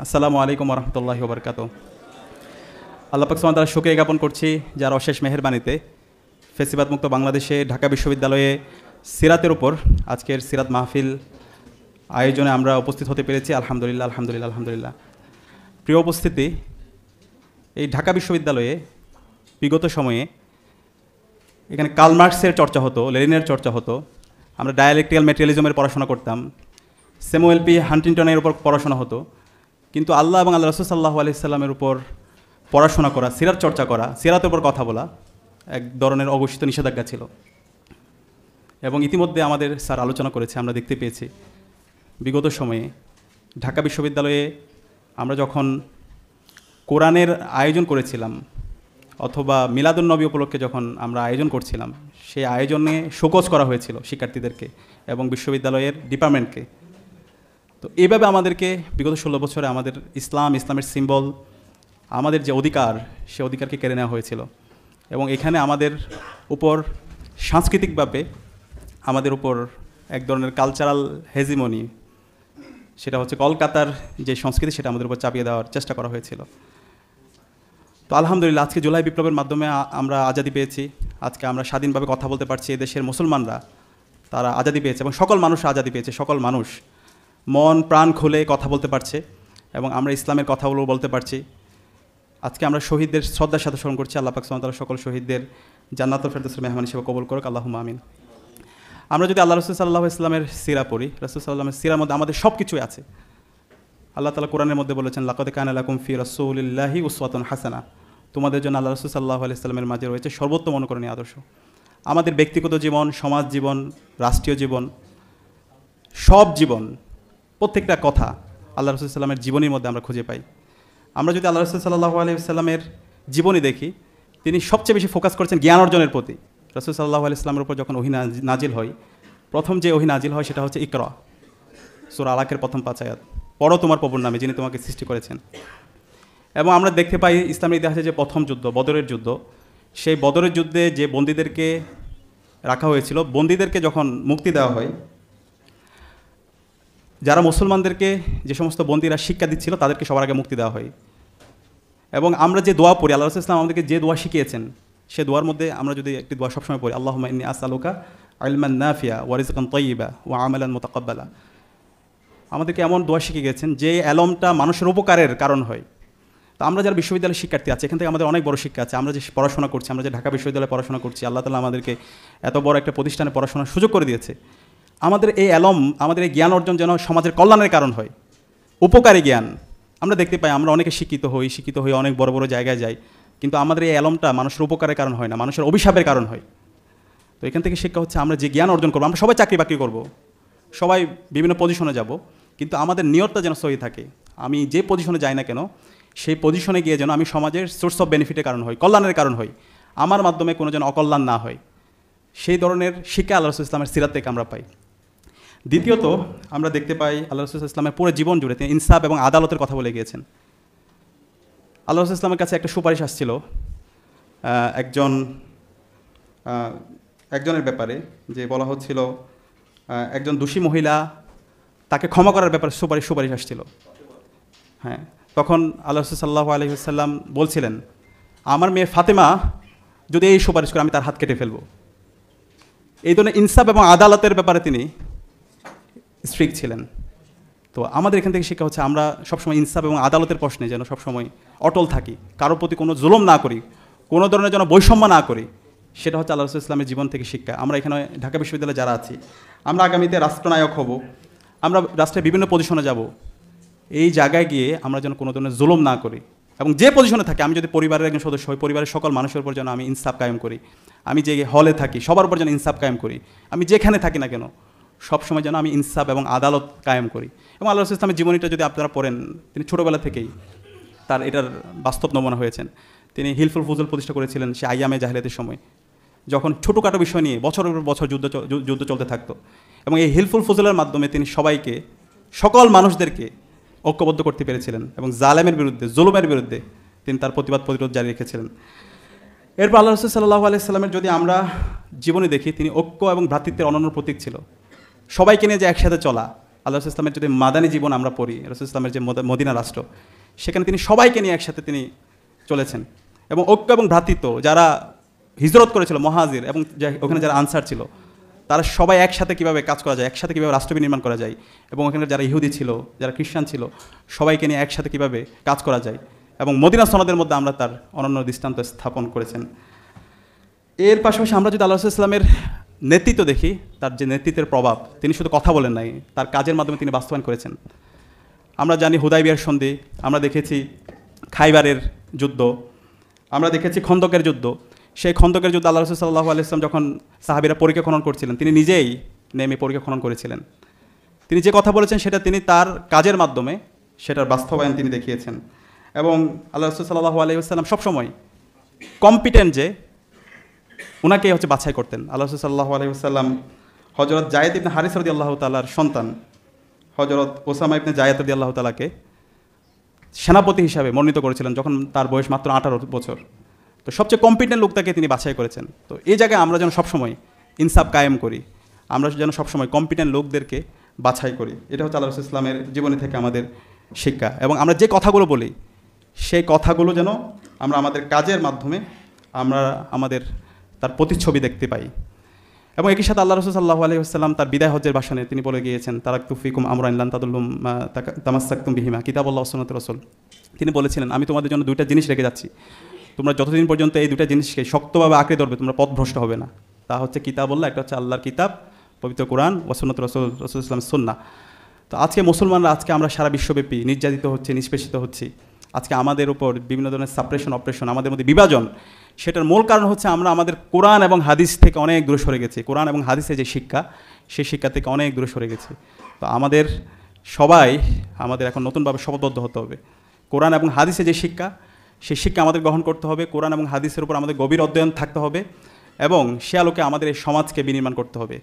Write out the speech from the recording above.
আসসালামু আলাইকুম রহমতুল্লাহি ওয়া বারাকাতুহু। আল্লাহ পাক সুবহানাহু ওয়া তাআলার শুকরিয়া জ্ঞাপন করছি যার অশেষ মেহেরবানিতে ফেসিবাদ মুক্ত বাংলাদেশে ঢাকা বিশ্ববিদ্যালয়ে সিরাতের উপর আজকের সিরাত মাহফিল আয়োজনে আমরা উপস্থিত হতে পেরেছি। আলহামদুলিল্লাহ আলহামদুলিল্লাহ আলহামদুলিল্লাহ। প্রিয় উপস্থিতি, এই ঢাকা বিশ্ববিদ্যালয়ে বিগত সময়ে এখানে কার্ল মার্কসের চর্চা হতো, লেনিনের চর্চা হতো, আমরা ডায়ালেকটিক্যাল ম্যাটেরিয়ালিজমের পড়াশোনা করতাম, স্যামুয়েল পি হান্টিংটনের উপর পড়াশোনা হতো। কিন্তু আল্লাহ এবং আল্লাহ রাসূল সাল্লাল্লাহু আলাইহি সাল্লামের উপর পড়াশোনা করা, সিরাত চর্চা করা, সিরাতের উপর কথা বলা এক ধরনের অঘোষিত নিষেধাজ্ঞা ছিল। এবং ইতিমধ্যে আমাদের স্যার আলোচনা করেছে, আমরা দেখতে পেয়েছি বিগত সময়ে ঢাকা বিশ্ববিদ্যালয়ে আমরা যখন কোরআনের আয়োজন করেছিলাম অথবা মিলাদুন নবী উপলক্ষে যখন আমরা আয়োজন করছিলাম, সেই আয়োজনে শোকজ করা হয়েছিল শিক্ষার্থীদেরকে এবং বিশ্ববিদ্যালয়ের ডিপার্টমেন্টকে। তো এইভাবে আমাদেরকে বিগত 16 বছরে আমাদের ইসলামের সিম্বল, আমাদের যে অধিকার, সে অধিকারকে কেড়ে নেওয়া হয়েছিল। এবং এখানে আমাদের উপর সাংস্কৃতিকভাবে আমাদের উপর এক ধরনের কালচারাল হেজিমনি, সেটা হচ্ছে কলকাতার যে সংস্কৃতি, সেটা আমাদের উপর চাপিয়ে দেওয়ার চেষ্টা করা হয়েছিল। তো আলহামদুলিল্লাহ আজকে জুলাই বিপ্লবের মাধ্যমে আমরা আজাদি পেয়েছি। আজকে আমরা স্বাধীনভাবে কথা বলতে পারছি। এদেশের মুসলমানরা তারা আজাদি পেয়েছে এবং সকল মানুষ আজাদি পেয়েছে। সকল মানুষ মন প্রাণ খুলে কথা বলতে পারছে এবং আমরা ইসলামের কথাগুলো বলতে পারছি। আজকে আমরা শহীদদের শ্রদ্ধার সাথে স্মরণ করছি। আল্লাহ পাক সুবহানাহু ওয়া তাআলা সকল শহীদদের জান্নাতুল ফেরদৌসের মেহমান হিসেবে কবুল করুক, আল্লাহুম্মা আমিন। আমরা যদি আল্লাহ রাসূল সাল্লাল্লাহু আলাইহি ওয়াসাল্লামের সিরা পড়ি, রাসূল সাল্লাল্লাহু আলাইহি ওয়াসাল্লামের সিরার মধ্যে আমাদের সব কিছুই আছে। আল্লাহ তাআলা কোরআনের মধ্যে বলেছেন, লাকাদ কানা লাকুম ফি রাসূলিল্লাহি উসওয়াতুন হাসানা। তোমাদের জন্য আল্লাহ রাসূল সাল্লাল্লাহু আলাইহি ওয়াসাল্লামের মাঝে রয়েছে সর্বোত্তম অনুকরণীয় আদর্শ। আমাদের ব্যক্তিগত জীবন, সমাজ জীবন, রাষ্ট্রীয় জীবন, সব জীবন, প্রত্যেকটা কথা আল্লাহ রাসূল সাল্লামের জীবনীর মধ্যে আমরা খুঁজে পাই। আমরা যদি আল্লাহ রাসূল সাল্লাল্লাহু আলাইহি ওয়াসাল্লামের জীবনী দেখি, তিনি সবচেয়ে বেশি ফোকাস করেছেন জ্ঞান অর্জনের প্রতি। রাসূল সাল্লাল্লাহু আলাইহি ওয়াসাল্লামের উপর যখন ওহী নাজিল হয়, প্রথম যে ওহী নাজিল হয় সেটা হচ্ছে ইকরা, সূরা আলাকের প্রথম 5 আয়াত, পড়ো তোমার প্রভুর নামে যিনি তোমাকে সৃষ্টি করেছেন। এবং আমরা দেখতে পাই ইসলামের ইতিহাসে যে প্রথম যুদ্ধ, বদরের যুদ্ধ, সেই বদরের যুদ্ধে যে বন্দীদেরকে রাখা হয়েছিল, বন্দীদেরকে যখন মুক্তি দেওয়া হয়, যারা মুসলমানদেরকে, যে সমস্ত বন্দীরা শিক্ষা দিচ্ছিল, তাদেরকে সবার আগে মুক্তি দেওয়া হয়। এবং আমরা যে দোয়া পড়ি, আল্লাহ রাসূল সাল্লাল্লাহু আলাইহি ওয়াসাল্লাম আমাদেরকে যে দোয়া শিখিয়েছেন, সে দোয়ার মধ্যে আমরা যদি একটি দোয়া সবসময় পড়ি, আল্লাহুম্মা ইন্নী আসআলুকা ইলমান নাফিয়া ওয়া রিজকান তাইয়্যিবা ওয়া আমালান মুতাকাব্বালা। আমাদেরকে এমন দোয়া শিখিয়ে গেছেন যে এলমটা মানুষের উপকারের কারণ হয়। তো আমরা যারা বিশ্ববিদ্যালয়ের শিক্ষার্থী আছে, এখান থেকে আমাদের অনেক বড় শিক্ষা আছে। আমরা যে পড়াশোনা করছি, আমরা যে ঢাকা বিশ্ববিদ্যালয়ে পড়াশোনা করছি, আল্লাহ তাআলা আমাদেরকে এত বড় একটা প্রতিষ্ঠানে পড়াশোনার সুযোগ করে দিয়েছে। আমাদের এই এলম, আমাদের এই জ্ঞান অর্জন যেন সমাজের কল্যাণের কারণ হয়, উপকারী জ্ঞান। আমরা দেখতে পাই আমরা অনেকে শিক্ষিত হই, অনেক বড় বড় জায়গায় যাই, কিন্তু আমাদের এই এলমটা মানুষের উপকারের কারণ হয় না, মানুষের অভিশাপের কারণ হয়। তো এখান থেকে শিক্ষা হচ্ছে আমরা যে জ্ঞান অর্জন করবো, আমরা সবাই চাকরি বাকরি করবো, সবাই বিভিন্ন পজিশনে যাব, কিন্তু আমাদের নিয়তটা যেন সহি থাকে। আমি যে পজিশনে যাই না কেন, সেই পজিশনে গিয়ে যেন আমি সমাজের সোর্স অফ বেনিফিটের কারণ হই, কল্যাণের কারণ হই, আমার মাধ্যমে কোনো যেন অকল্যাণ না হয়। সেই ধরনের শিক্ষা আল্লাহ রাসূল ইসলামের সিরাত থেকে আমরা পাই। দ্বিতীয়ত আমরা দেখতে পাই আল্লাহ রাসূল ইসলামের পুরো জীবন জুড়ে তিনি ইনসাফ এবং আদালতের কথা বলে গিয়েছেন। আল্লাহ রাসূল ইসলামের কাছে একটা সুপারিশ আসছিল একজনের ব্যাপারে, যে বলা হচ্ছিল একজন দোষী মহিলা, তাকে ক্ষমা করার ব্যাপারে সুপারিশ আসছিল। হ্যাঁ, তখন আল্লাহ রাসূল সাল্লাল্লাহু আলাইহি ওয়াসাল্লাম বলছিলেন, আমার মেয়ে ফাতেমা যদি এই সুপারিশ করে, আমি তার হাত কেটে ফেলবো। এই ধরনের ইনসাফ এবং আদালতের ব্যাপারে তিনি স্ট্রিক্ট ছিলেন। তো আমাদের এখান থেকে শিক্ষা হচ্ছে আমরা সবসময় ইনসাফ এবং আদালতের প্রশ্নে যেন সবসময় অটল থাকি, কারোর প্রতি কোনো জুলুম না করি, কোনো ধরনের যেন বৈষম্য না করি। সেটা হচ্ছে আল্লাহ রাসূল ইসলামের জীবন থেকে শিক্ষা। আমরা এখানে ঢাকা বিশ্ববিদ্যালয়ে যারা আছি, আমরা আগামীতে রাষ্ট্রনায়ক হব, আমরা রাষ্ট্রের বিভিন্ন পজিশনে যাব, এই জায়গায় গিয়ে আমরা যেন কোনো ধরনের জুলুম না করি। এবং যে পজিশনে থাকি, আমি যদি পরিবারের একজন সদস্য হই, পরিবারের সকল মানুষের উপর যেন আমি ইনসাফ কায়েম করি। আমি যে হলে থাকি, সবার উপর যেন ইনসাফ কায়েম করি। আমি যেখানে থাকি না কেন, সবসময় যেন আমি ইনসাফ এবং আদালত কায়েম করি। এবং আল্লাহ রাসূল ইসলামের জীবনীটা যদি আপনারা পড়েন, তিনি ছোটোবেলা থেকেই তার এটার বাস্তব নমুনা হয়েছেন। তিনি হিলফুল ফুজুল প্রতিষ্ঠা করেছিলেন সে আইয়ামে জাহেলিয়াতের সময়, যখন ছোটোখাটো বিষয় নিয়ে বছরের পর বছর যুদ্ধ চলতে থাকতো। এবং এই হিলফুল ফুজুলের মাধ্যমে তিনি সবাইকে, সকল মানুষদেরকে ঐক্যবদ্ধ করতে পেরেছিলেন এবং জালেমের বিরুদ্ধে, জুলুমের বিরুদ্ধে তিনি তার প্রতিরোধ জারি রেখেছিলেন। এরপর আল্লাহ রাসূল সাল্লাল্লাহু আলাইহি ওয়াসাল্লামের যদি আমরা জীবনে দেখি, তিনি ঐক্য এবং ভ্রাতৃত্বের অনন্য প্রতীক ছিল। সবাইকে নিয়ে যে একসাথে চলা, আল্লাহ রাসূল ইসলামের যদি মাদানী জীবন আমরা পড়ি, রাসূল ইসলামের যে মদিনা রাষ্ট্র, সেখানে তিনি সবাইকে নিয়ে একসাথে তিনি চলেছেন। এবং ঐক্য এবং ভ্রাতৃত্ব, যারা হিজরত করেছিল মহাজির এবং ওখানে যারা আনসার ছিল, তারা সবাই একসাথে কীভাবে কাজ করা যায়, একসাথে কীভাবে রাষ্ট্র নির্মাণ করা যায়, এবং ওখানে যারা ইহুদি ছিল, যারা খ্রিস্টান ছিল, সবাইকে নিয়ে একসাথে কীভাবে কাজ করা যায়, এবং মদিনা সনদের মধ্যে আমরা তার অনন্য দৃষ্টান্ত স্থাপন করেছেন। এর পাশাপাশি আমরা যদি আল্লাহ রাসূল ইসলামের নেতৃত্ব দেখি, তার যে নেতৃত্বের প্রভাব, তিনি শুধু কথা বলেন নাই, তার কাজের মাধ্যমে তিনি বাস্তবায়ন করেছেন। আমরা জানি হুদায়বিয়ার সন্ধি, আমরা দেখেছি খাইবারের যুদ্ধ, আমরা দেখেছি খন্দকের যুদ্ধ। সেই খন্দকের যুদ্ধ আল্লাহ রাসূল সাল্লাল্লাহু আলাইহি ওয়াসাল্লাম যখন সাহাবীরা পরীক্ষা খনন করছিলেন, তিনি নিজেই নেমে পরীক্ষা খনন করেছিলেন। তিনি যে কথা বলেছেন সেটা তিনি তার কাজের মাধ্যমে সেটার বাস্তবায়ন তিনি দেখিয়েছেন। এবং আল্লাহ রাসূল সাল্লাল্লাহু আলাইহি ওয়াসাল্লাম সবসময় কম্পিটেন্ট যে, ওনাকেই বাছাই করতেন। আল্লাহ রাসূল সাল্লাল্লাহু আলাইহি ওয়াসাল্লাম হযরত যায়েদ ইবনে হারিস রাদিয়াল্লাহু তাআলার সন্তান হযরত ওসামা ইবনে যায়েদ রাদিয়াল্লাহু তাআলাকে সেনাপতি হিসাবে মনোনীত করেছিলেন যখন তার বয়স মাত্র 18 বছর। তো সবচেয়ে কম্পিটেন্ট লোকটাকে তিনি বাছাই করেছেন। তো এই জায়গায় আমরা যেন সবসময় ইনসাফ কায়েম করি, আমরা যেন সবসময় কম্পিটেন্ট লোকদেরকে বাছাই করি। এটা হচ্ছে আল্লাহ রাসূল ইসলামের জীবনী থেকে আমাদের শিক্ষা। এবং আমরা যে কথাগুলো বলি, সেই কথাগুলো যেন আমরা আমাদের কাজের মাধ্যমে আমরা আমাদের তার প্রতিচ্ছবি দেখতে পাই। এবং একই সাথে আল্লাহ রাসূল সাল্লাল্লাহু আলাইহি ওয়াসাল্লাম তার বিদায় হজ্জের ভাষণে তিনি বলে গিয়েছেন, তারাকতু ফিকুম আমরান লান তাদুল্লুম মা তামাসসাকতুম বিহিমা কিতাবুল্লাহ ওয়া সুন্নাতুর রাসূল। তিনি বলেছিলেন, আমি তোমাদের জন্য দুইটা জিনিস রেখে যাচ্ছি, তোমরা যতদিন পর্যন্ত এই দুইটা জিনিসকে শক্তভাবে আঁকড়ে ধরবে, তোমরা পথভ্রষ্ট হবে না। তা হচ্ছে কিতাবুল্লাহ, একটা হচ্ছে আল্লাহর কিতাব পবিত্র কোরআন, ওয়া সুন্নাতুর রাসূল, রাসূল ইসলামের সুন্নাহ। তো আজকে মুসলমানরা, আজকে আমরা সারা বিশ্বব্যাপী নির্যাতিত হচ্ছি, নিষ্পেষিত হচ্ছি। আজকে আমাদের উপর বিভিন্ন ধরনের সাপ্রেশন, অপারেশন, আমাদের মধ্যে বিভাজন, সেটার মূল কারণ হচ্ছে আমরা আমাদের কোরআন এবং হাদিস থেকে অনেক দূরে সরে গেছি। কোরআন এবং হাদিসের যে শিক্ষা, সেই শিক্ষা থেকে অনেক দূরে সরে গেছি। তো আমাদের আমাদের এখন নতুনভাবে শপথবদ্ধ হতে হবে। কোরআন এবং হাদিসের যে শিক্ষা, সেই শিক্ষা আমাদের গ্রহণ করতে হবে। কোরআন এবং হাদিসের উপর আমাদের গভীর অধ্যয়ন থাকতে হবে, এবং সে আলোকে আমাদের এই সমাজকে বিনির্মাণ করতে হবে।